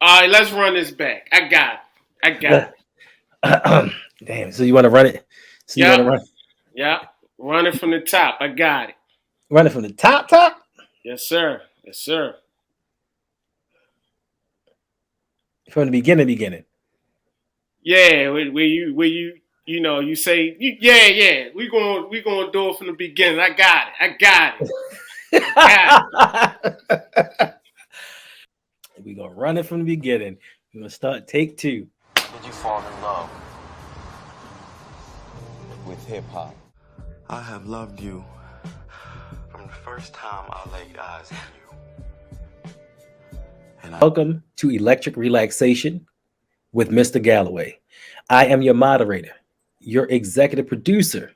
All right, let's run this back. I got it. I got it. Damn. So you want to run it? So you want Yep. to Yep. Run it from the top. I got it. run it from the top, Yes, sir. Yes, sir. from the beginning. Yeah, where you say yeah. We gonna do it from the beginning. I got it. I got it. I got it. We gonna run it from the beginning. We're gonna start take two. Did you fall in love with hip hop? I have loved you from the first time I laid eyes on you. Welcome to Electric Relaxation with Mr. Galloway. I am your moderator, your executive producer.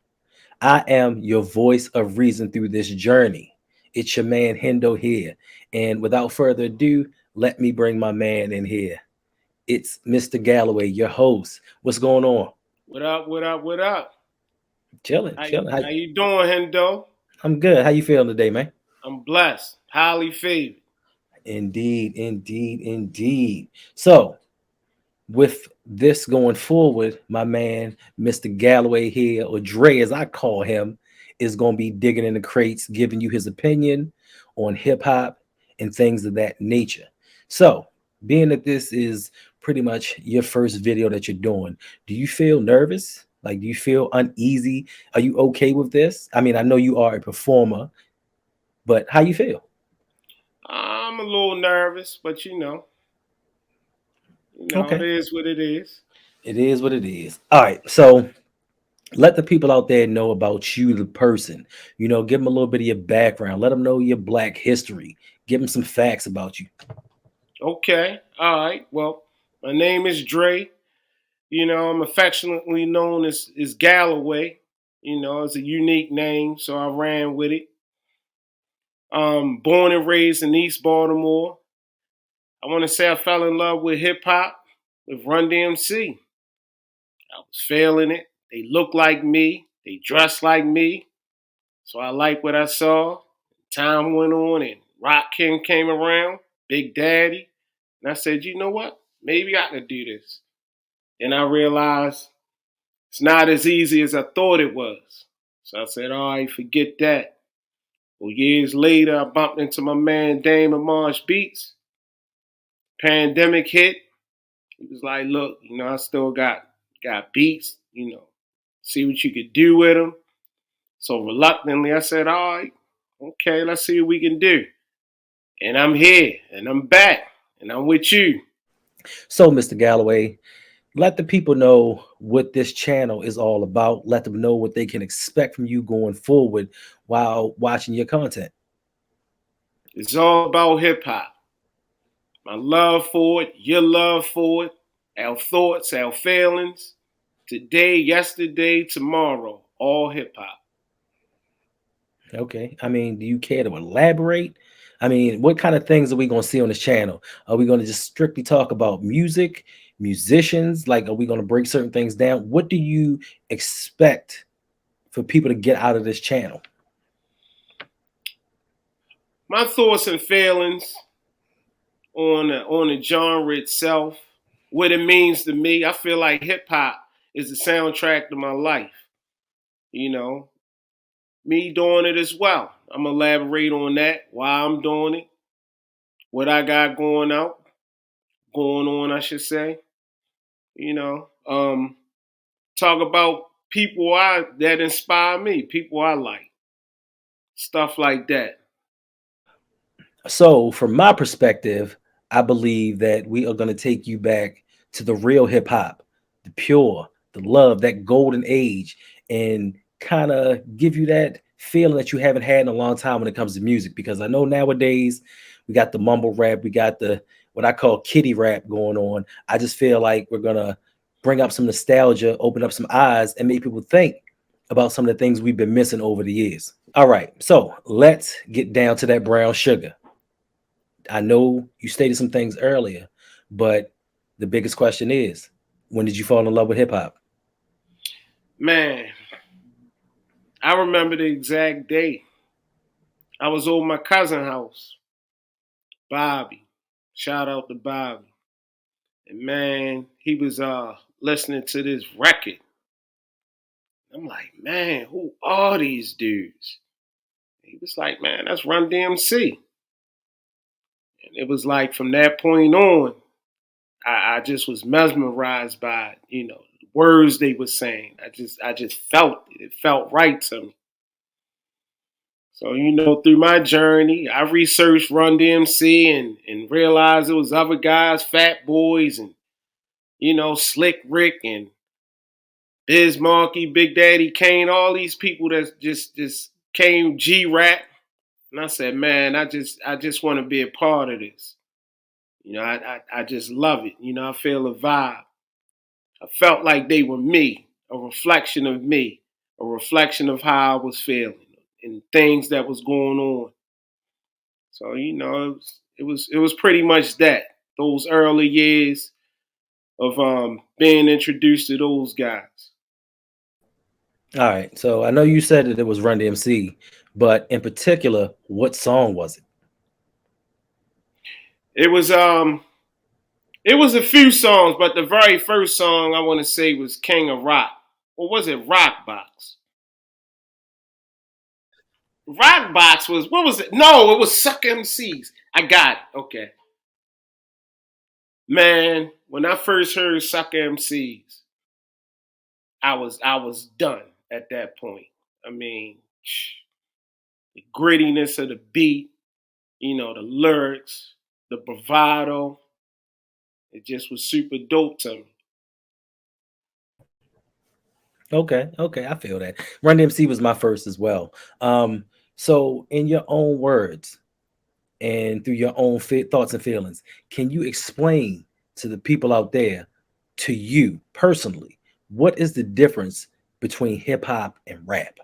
I am your voice of reason through this journey. It's your man Hendo here. And without further ado, let me bring my man in here. It's Mr. Galloway, your host. What's going on? What up? What up? What up? Chilling, How chilling. how you doing, Hendo? I'm good. How you feeling today, man? I'm blessed, highly favored. Indeed, indeed, indeed. So, with this going forward, my man, Mr. Galloway here, or Dre as I call him, is going to be digging in the crates, giving you his opinion on hip hop and things of that nature. So, being that this is pretty much your first video that you're doing, do you feel nervous? Like, do you feel uneasy? Are you okay with this? I mean, I know you are a performer, but how you feel? I'm a little nervous, but it Okay. is what it is. It is what it is. All right. So, let the people out there know about you, the person. Give them a little bit of your background. Let them know your black history. Give them some facts about you. Okay, all right. Well, my name is Dre. I'm affectionately known as Galloway. It's a unique name, so I ran with it. Born and raised in East Baltimore. I want to say I fell in love with hip hop, with Run DMC. I was feeling it. They looked like me. They dressed like me. So I liked what I saw. Time went on and Rock King came around, Big Daddy. And I said, you know what? Maybe I could do this. And I realized it's not as easy as I thought it was. So I said, all right, forget that. Well, years later, I bumped into my man Dame and Marsh Beats. Pandemic hit. He was like, look, I still got beats, see what you could do with them. So reluctantly, I said, all right, okay, let's see what we can do. And I'm here, and I'm back, and I'm with you. So, Mr. Galloway, let the people know what this channel is all about. Let them know what they can expect from you going forward while watching your content. It's all about hip hop. My love for it, your love for it, our thoughts, our feelings. Today, yesterday, tomorrow, all hip hop. Okay. I mean, do you care to elaborate? I mean, what kind of things are we going to see on this channel? Are we going to just strictly talk about music, musicians? Like, are we going to break certain things down? What do you expect for people to get out of this channel? My thoughts and feelings on the genre itself, what it means to me. I feel like hip hop is the soundtrack to my life. You know, me doing it as well. I'm gonna elaborate on that, why I'm doing it, what I got going on, I should say. You know, talk about people that inspire me, people I like, stuff like that. So, from my perspective, I believe that we are going to take you back to the real hip hop, the pure, the love, that golden age, and kind of give you that feeling that you haven't had in a long time when it comes to music. Because I know nowadays we got the mumble rap, we got the what I call kitty rap going on. I just feel like we're going to bring up some nostalgia, open up some eyes, and make people think about some of the things we've been missing over the years. All right, so let's get down to that brown sugar. I know you stated some things earlier, but the biggest question is, when did you fall in love with hip hop? Man, I remember the exact day. I was over my cousin's house, Bobby. Shout out to Bobby. And man, he was listening to this record. I'm like, man, who are these dudes? He was like, man, that's Run DMC. And it was like from that point on, I just was mesmerized by, the words they were saying. I just felt it. It felt right to me. So, through my journey, I researched Run DMC and realized it was other guys, Fat Boys and, Slick Rick and Biz Markie, Big Daddy Kane, all these people that just came G-Rap. And I said, man, I just want to be a part of this. I just love it. I feel a vibe. I felt like they were me, a reflection of me, a reflection of how I was feeling and things that was going on. So it was pretty much that those early years of being introduced to those guys. All right. So I know you said that it was Run DMC, but in particular, what song was it? It was it was a few songs, but the very first song I want to say was King of Rock. Or was it Rock Box? Rock Box was, what was it? No, it was Suck MCs. I got it. Okay. Man, when I first heard Suck MCs, I was done at that point. I mean, the grittiness of the beat, the lyrics, the bravado, it just was super dope to me. Okay, okay, I feel that. Run DMC was my first as well. So in your own words and through your own thoughts and feelings, can you explain to the people out there, to you personally, what is the difference between hip hop and rap?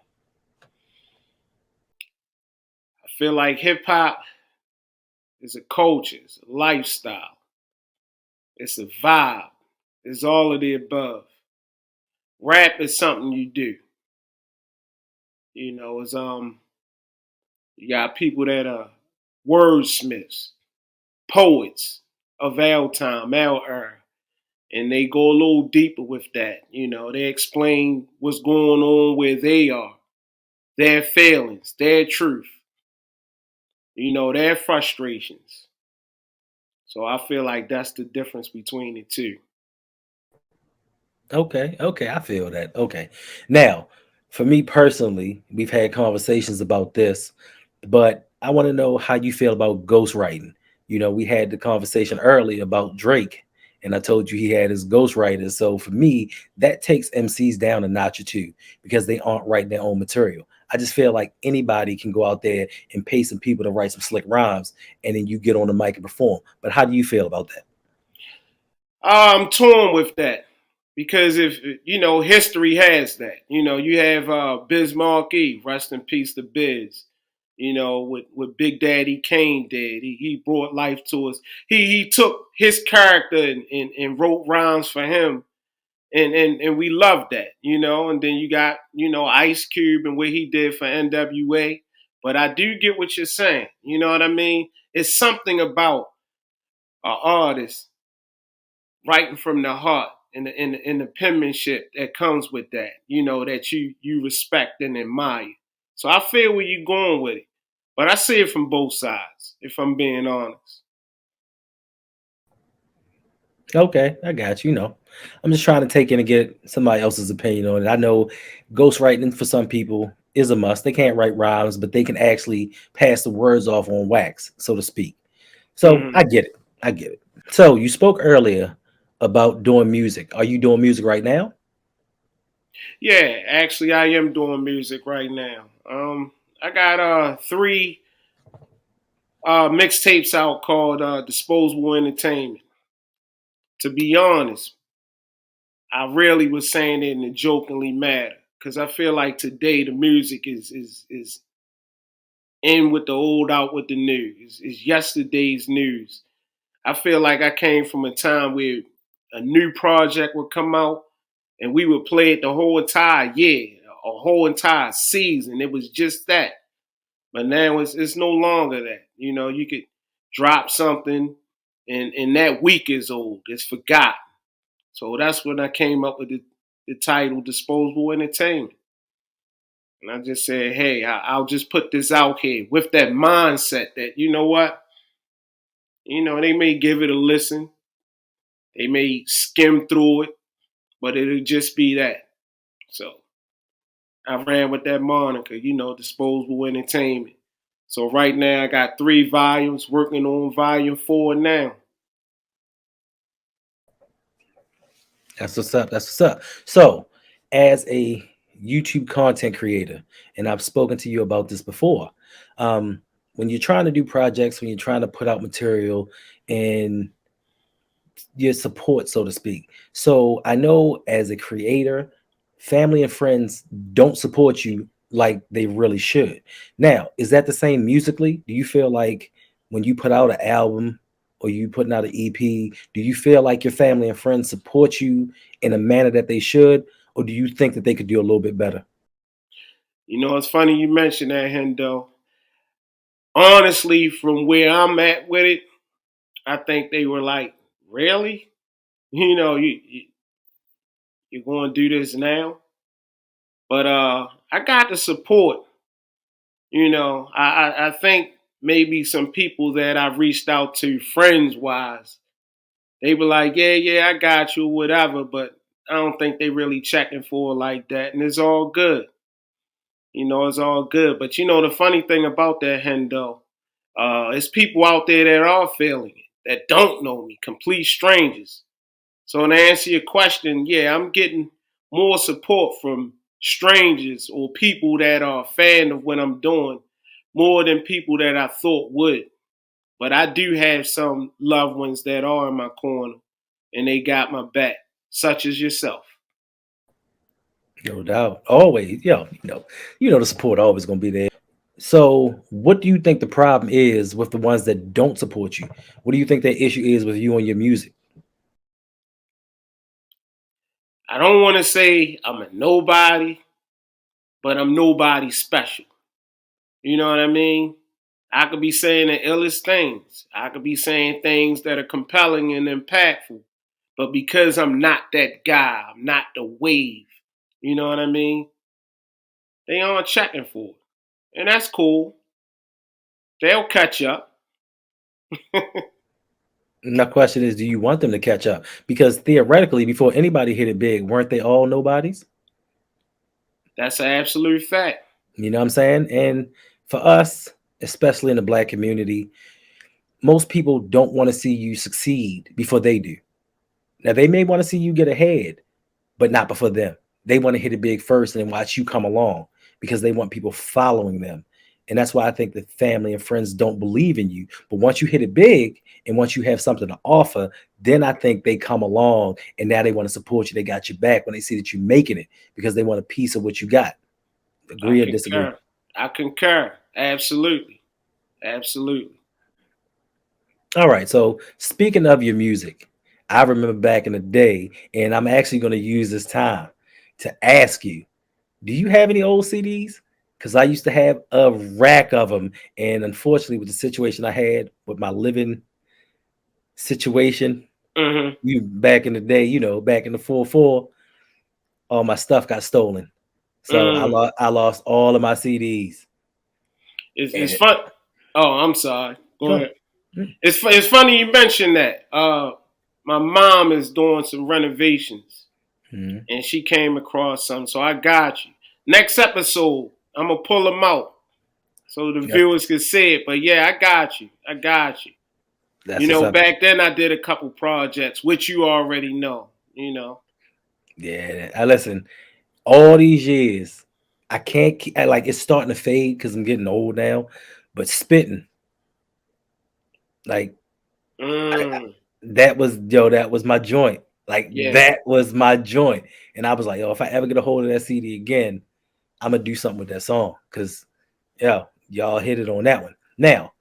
I feel like hip hop is a culture, it's a lifestyle, it's a vibe, it's all of the above. Rap is something you do. It's you got people that are wordsmiths, poets of our time, our era, and they go a little deeper with that. They explain what's going on where they are, their feelings, their truth, their frustrations. So I feel like that's the difference between the two. Okay, okay, I feel that. Okay. Now, for me personally, we've had conversations about this, but I want to know how you feel about ghostwriting. We had the conversation earlier about Drake, and I told you he had his ghostwriters. So for me, that takes MCs down a notch or two because they aren't writing their own material. I just feel like anybody can go out there and pay some people to write some slick rhymes, and then you get on the mic and perform. But how do you feel about that? I'm torn with that because if history has that. You have Biz Markie, rest in peace to Biz. What Big Daddy Kane did, he brought life to us. He took his character and wrote rhymes for him, and we loved that. And then you got Ice Cube and what he did for NWA. But I do get what you're saying. You know what I mean? It's something about an artist writing from the heart and the penmanship that comes with that, that you respect and admire. So I feel where you're going with it. But I see it from both sides, if I'm being honest. Okay, I got you. I'm just trying to take in and get somebody else's opinion on it. I know ghostwriting for some people is a must. They can't write rhymes, but they can actually pass the words off on wax, so to speak. So Hmm. I get it. I get it. So you spoke earlier about doing music. Are you doing music right now? Yeah, actually I am doing music right now. I got three mixtapes out called Disposable Entertainment. To be honest, I really was saying it in a jokingly manner because I feel like today the music is in with the old, out with the new. It's yesterday's news. I feel like I came from a time where a new project would come out and we would play it the whole entire year, a whole entire season. It was just that. But now it's no longer that. You could drop something and that week is old. It's forgotten. So that's when I came up with the title Disposable Entertainment. And I just said, hey, I'll just put this out here with that mindset that, you know what? They may give it a listen. They may skim through it, but it'll just be that. So I ran with that moniker, Disposable Entertainment. So right now I got 3 volumes, working on volume 4 now. That's what's up. That's what's up. So, as a YouTube content creator, and I've spoken to you about this before, when you're trying to do projects, when you're trying to put out material, and your support, so to speak. So I know as a creator, family and friends don't support you like they really should. Now, is that the same musically? Do you feel like when you put out an album or you putting out an EP, do you feel like your family and friends support you in a manner that they should, or do you think that they could do a little bit better? It's funny you mentioned that, Hendo. Honestly, from where I'm at with it, I think they were like, really? You're going to do this now? But I got the support. I think maybe some people that I've reached out to friends wise, they were like, yeah, I got you, whatever. But I don't think they really checking for it like that. And it's all good. It's all good. But the funny thing about that, Hendo, it's people out there that are feeling it, that don't know me, complete strangers. So to answer your question, yeah, I'm getting more support from strangers or people that are a fan of what I'm doing more than people that I thought would. But I do have some loved ones that are in my corner and they got my back, such as yourself. No doubt. Always, the support always gonna be there. So, what do you think the problem is with the ones that don't support you? What do you think the issue is with you and your music? I don't want to say I'm a nobody, but I'm nobody special. You know what I mean? I could be saying the illest things. I could be saying things that are compelling and impactful. But because I'm not that guy, I'm not the wave. You know what I mean? They aren't checking for it. And that's cool. They'll catch up. My question is, do you want them to catch up? Because theoretically, before anybody hit it big, weren't they all nobodies? That's an absolute fact. You know what I'm saying? And for us, especially in the black community, most people don't want to see you succeed before they do. Now, they may want to see you get ahead, but not before them. They want to hit it big first and then watch you come along because they want people following them. And that's why I think that family and friends don't believe in you. But once you hit it big and once you have something to offer, then I think they come along and now they want to support you. They got your back when they see that you're making it because they want a piece of what you got. I Agree or disagree? concur. I concur. Absolutely. Absolutely. All right. So speaking of your music, I remember back in the day, and I'm actually going to use this time to ask you, do you have any old CDs? Because I used to have a rack of them. And unfortunately, with the situation I had with my living situation, Mm-hmm. you back in the day, back in the 4-4, all my stuff got stolen. So Mm. I lost all of my CDs. It's And fun. Oh, I'm sorry. Go go ahead. It's funny you mentioned that. My mom is doing some renovations, Mhm. and she came across some, so I got you. Next episode, I'm gonna pull them out so the Yep. viewers can see it. But yeah, I got you. I got you. That's what's up. Back then I did a couple projects, which you already know. Yeah. I listen, all these years, I can't keep like it's starting to fade because I'm getting old now. But spitting, like Mm, that was my joint. Like yeah, that was my joint. And I was like, yo, if I ever get a hold of that CD again, I'm gonna do something with that song. Cause yeah, y'all hit it on that one. Now,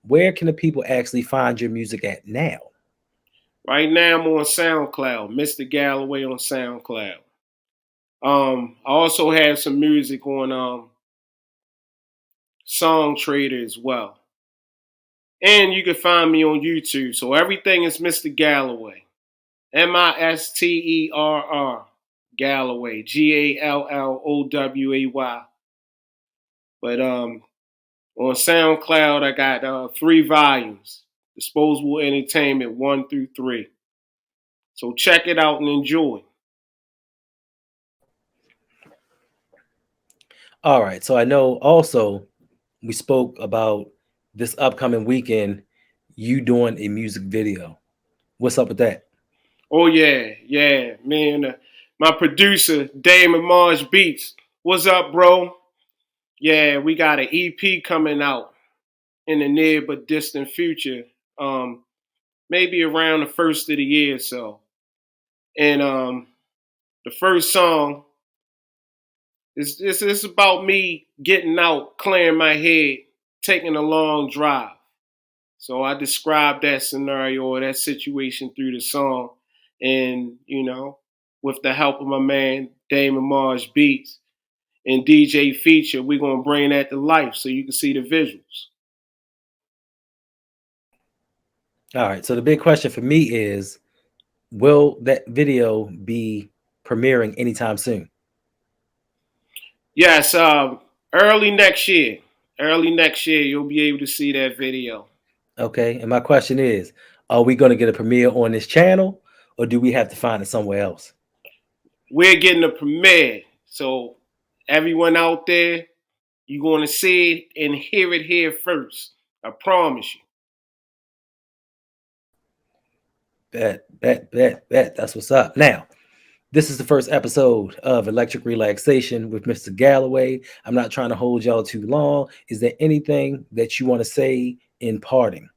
where can the people actually find your music at now? right now I'm on SoundCloud, Mr. Galloway on SoundCloud. I also have some music on Song Trader as well. And you can find me on YouTube. So everything is Mr. Galloway. Misterr Galloway. Galloway. But on SoundCloud I got 3 volumes. Disposable Entertainment 1 through 3. So check it out and enjoy. All right. So I know also we spoke about this upcoming weekend, you doing a music video. What's up with that? Oh yeah, man. My producer, Damon Marsh Beats. What's up, bro? Yeah, we got an EP coming out in the near but distant future. Maybe around the first of the year or so. And the first song is about me getting out, clearing my head, taking a long drive. So I described that scenario or that situation through the song. And, with the help of my man, Damon Marsh Beats, and DJ Feature, we're going to bring that to life so you can see the visuals. All right. So the big question for me is, will that video be premiering anytime soon? Yes, early next year. Early next year, you'll be able to see that video. Okay. And my question is, are we going to get a premiere on this channel, or do we have to find it somewhere else? We're getting a premiere. So everyone out there, you're going to see it and hear it here first. I promise you. Bet. That's what's up. Now, this is the first episode of Electric Relaxation with Mr. Galloway. I'm not trying to hold y'all too long. Is there anything that you want to say in parting?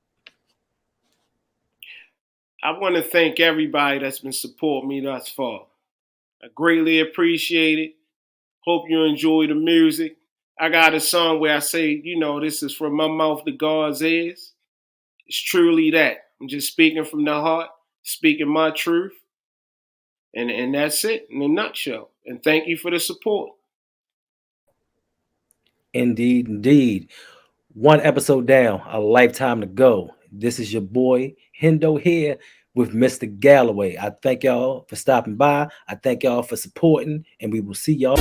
I want to thank everybody that's been supporting me thus far. I greatly appreciate it. Hope you enjoy the music. I got a song where I say, this is from my mouth to God's ears. It's truly that. I'm just speaking from the heart, speaking my truth. And that's it in a nutshell. And thank you for the support. Indeed. One episode down, a lifetime to go. This is your boy Hendo here with Mr. Galloway. I thank y'all for stopping by. I thank y'all for supporting, and we will see y'all.